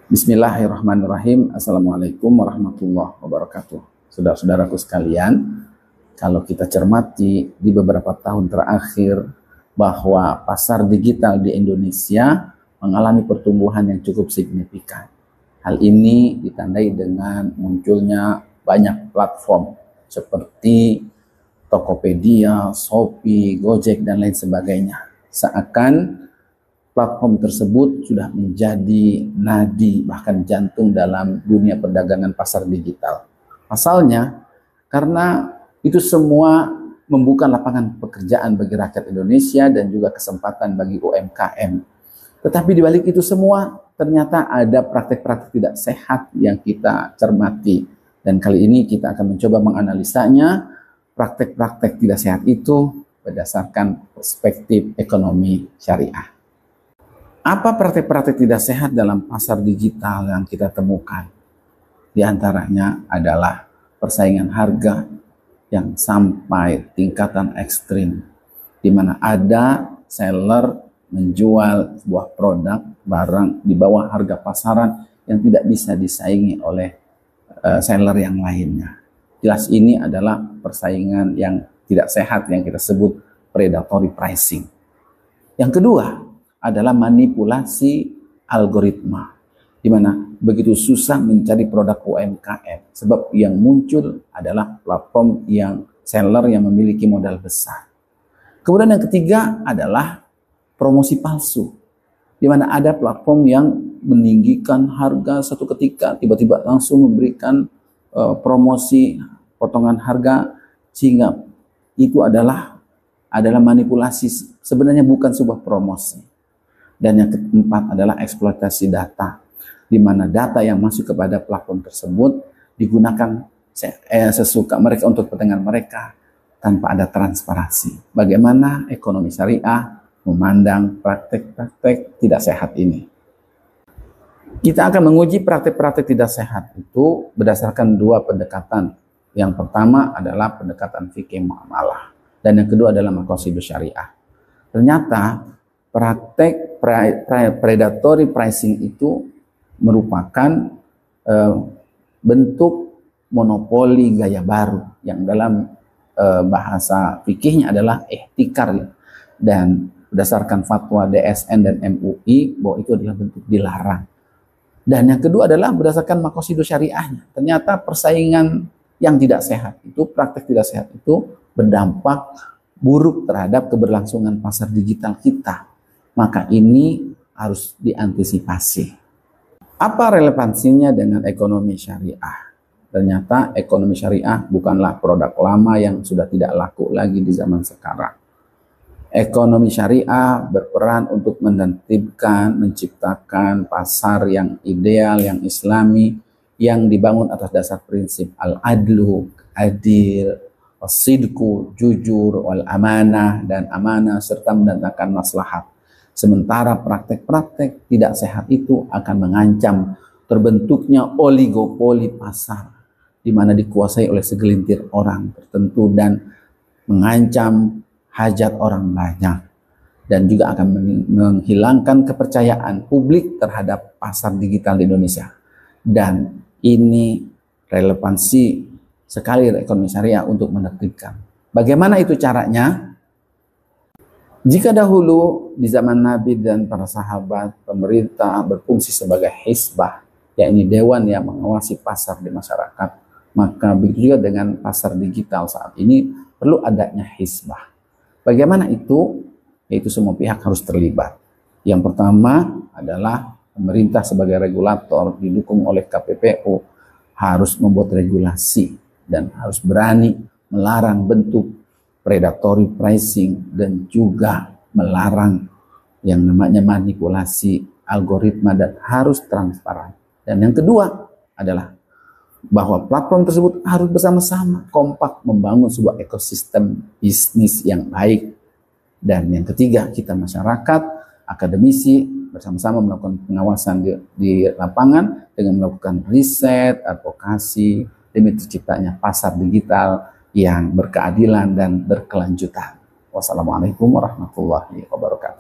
Bismillahirrahmanirrahim. Assalamualaikum warahmatullahi wabarakatuh. Saudara-saudaraku sekalian, kalau kita cermati di beberapa tahun terakhir bahwa pasar digital di Indonesia mengalami pertumbuhan yang cukup signifikan. Hal ini ditandai dengan munculnya banyak platform seperti Tokopedia, Shopee, Gojek, dan lain sebagainya. Seakan platform tersebut sudah menjadi nadi, bahkan jantung dalam dunia perdagangan pasar digital. Pasalnya, karena itu semua membuka lapangan pekerjaan bagi rakyat Indonesia dan juga kesempatan bagi UMKM. Tetapi di balik itu semua, ternyata ada praktek-praktek tidak sehat yang kita cermati. Dan kali ini kita akan mencoba menganalisanya, praktek-praktek tidak sehat itu berdasarkan perspektif ekonomi syariah. Apa praktek-praktek tidak sehat dalam pasar digital yang kita temukan? Di antaranya adalah persaingan harga yang sampai tingkatan ekstrim, di mana ada seller menjual sebuah produk, barang di bawah harga pasaran yang tidak bisa disaingi oleh seller yang lainnya. Jelas ini adalah persaingan yang tidak sehat yang kita sebut predatory pricing. Yang kedua adalah manipulasi algoritma, di mana begitu susah mencari produk UMKM sebab yang muncul adalah platform yang seller yang memiliki modal besar. Kemudian yang ketiga adalah promosi palsu, di mana ada platform yang meninggikan harga satu ketika tiba-tiba langsung memberikan promosi potongan harga, sehingga itu adalah manipulasi, sebenarnya bukan sebuah promosi. Dan yang keempat adalah eksploitasi data, di mana data yang masuk kepada platform tersebut digunakan sesuka mereka untuk kepentingan mereka tanpa ada transparansi. Bagaimana ekonomi syariah memandang praktek-praktek tidak sehat ini? Kita akan menguji praktek-praktek tidak sehat itu berdasarkan dua pendekatan. Yang pertama adalah pendekatan fikih muamalah, dan yang kedua adalah maqasidus syariah. Ternyata praktek predatory pricing itu merupakan bentuk monopoli gaya baru yang dalam bahasa fikihnya adalah ihtikar, dan berdasarkan fatwa DSN dan MUI bahwa itu adalah bentuk dilarang. Dan yang kedua adalah berdasarkan maqasidus syariahnya. Ternyata persaingan yang tidak sehat itu, praktek tidak sehat itu berdampak buruk terhadap keberlangsungan pasar digital kita. Maka ini harus diantisipasi. Apa relevansinya dengan ekonomi syariah? Ternyata ekonomi syariah bukanlah produk lama yang sudah tidak laku lagi di zaman sekarang. Ekonomi syariah berperan untuk menertibkan, menciptakan pasar yang ideal, yang islami, yang dibangun atas dasar prinsip al-adlu, adil, as-sidku, jujur, wal amanah, dan amanah, serta mendatangkan maslahat. Sementara praktek-praktek tidak sehat itu akan mengancam terbentuknya oligopoli pasar, di mana dikuasai oleh segelintir orang tertentu dan mengancam hajat orang banyak, dan juga akan menghilangkan kepercayaan publik terhadap pasar digital di Indonesia. Dan ini relevansi sekali ekonomi syariah untuk menertibkan. Bagaimana itu caranya? Jika dahulu di zaman Nabi dan para sahabat, pemerintah berfungsi sebagai hisbah, yakni dewan yang mengawasi pasar di masyarakat, maka begitu juga dengan pasar digital saat ini perlu adanya hisbah. Bagaimana itu? Yaitu semua pihak harus terlibat. Yang pertama adalah pemerintah sebagai regulator didukung oleh KPPU harus membuat regulasi dan harus berani melarang bentuk predatory pricing dan juga melarang yang namanya manipulasi algoritma, dan harus transparan. Dan yang kedua adalah bahwa platform tersebut harus bersama-sama kompak membangun sebuah ekosistem bisnis yang baik. Dan yang ketiga, kita masyarakat, akademisi bersama-sama melakukan pengawasan di lapangan dengan melakukan riset, advokasi demi terciptanya pasar digital yang berkeadilan dan berkelanjutan. Wassalamualaikum warahmatullahi wabarakatuh.